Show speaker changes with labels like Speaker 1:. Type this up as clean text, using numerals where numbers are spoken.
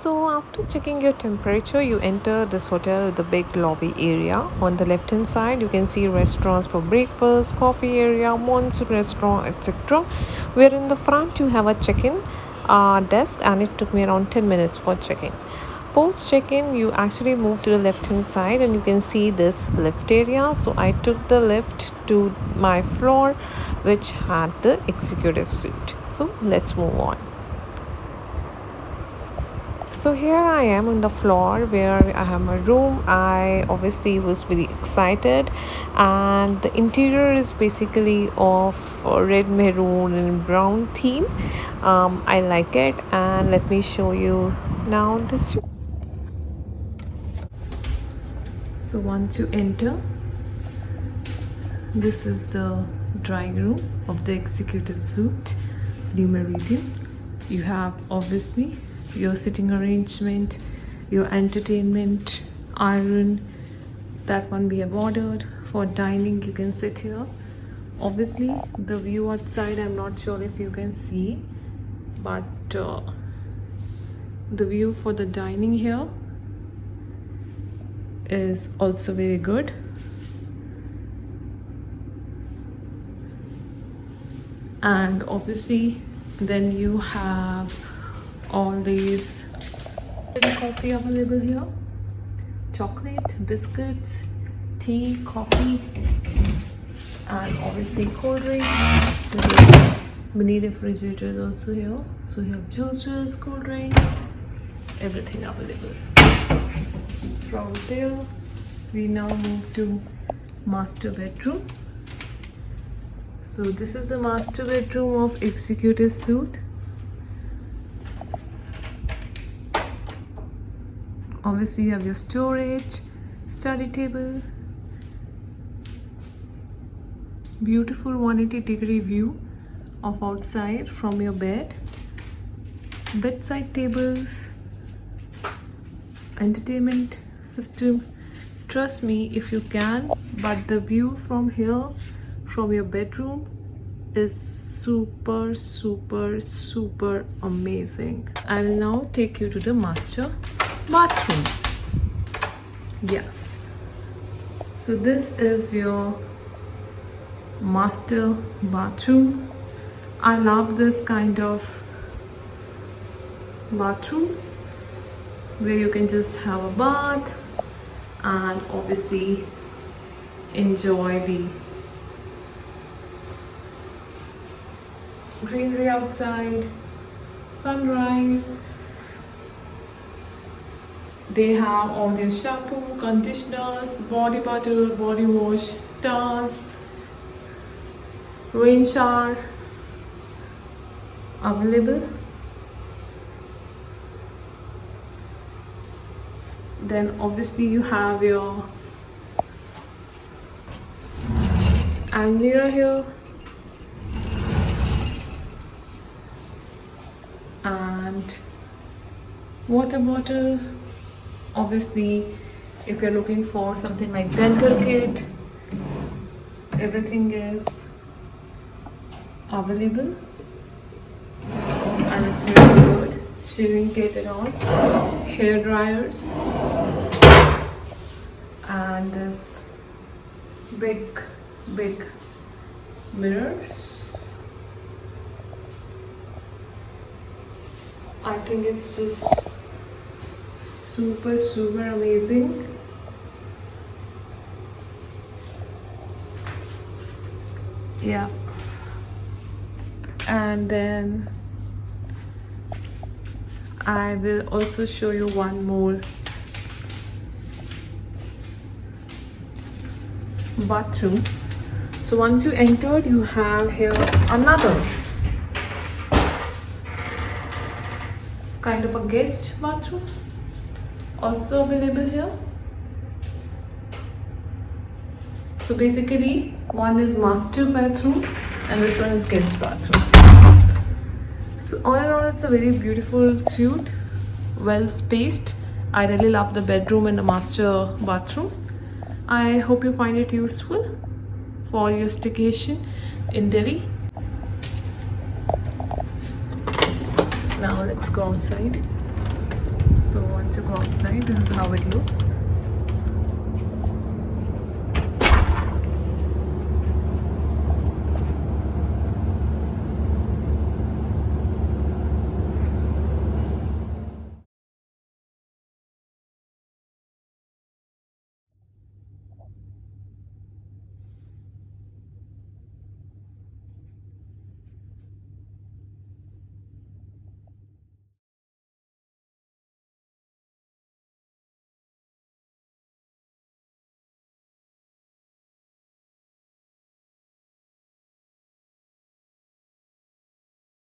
Speaker 1: So after checking your temperature, you enter this hotel with the big lobby area. On the left hand side, you can see restaurants for breakfast, coffee area, monsoon restaurant, etc. Where in the front you have a check-in desk, and it took me around 10 minutes for check-in. Post check-in, you actually move to the left hand side and you can see this lift area. So I took the lift to my floor, which had the executive suite. So let's move on. So here I am on the floor where I have my room. I obviously was very excited, and the interior is basically of red, maroon and brown theme. I like it, and let me show you now this. So once you enter, this is the drawing room of the executive suite, Le Meridien. You have obviously your sitting arrangement, your entertainment, iron, that one we have ordered. For dining, you can sit here. Obviously the view outside, I'm not sure if you can see, but the view for the dining here is also very good. And obviously then you have all these coffee available here, chocolate, biscuits, tea, coffee, and obviously cold drinks. Mini refrigerators also here, so you have juices, cold drink, everything available. From there we now move to master bedroom. So this is the master bedroom of executive suite. Obviously you have your storage, study table, beautiful 180-degree view of outside from your bed, bedside tables, entertainment system. Trust me if you can, but the view from here, from your bedroom, is super amazing. I will now take you to the master bathroom. Yes, so this is your master bathroom. I love this kind of bathrooms where you can just have a bath and obviously enjoy the greenery outside, sunrise. They have all their shampoo, conditioners, body butter, body wash, towels, rain shower available. Then obviously you have your mirror here, and water bottle. Obviously if you're looking for something like dental kit, everything is available, and it's really good. Shaving kit and all, hair dryers, and this big mirrors. I think it's just super amazing. Yeah, and then I will also show you one more bathroom. So once you entered, you have here another kind of a guest bathroom also available here. So basically one is master bathroom and this one is guest bathroom. So all in all, it's a very beautiful suite, well spaced. I really love the bedroom and the master bathroom. I hope you find it useful for your staycation in Delhi. Now let's go outside. So once you go outside, this is how it looks.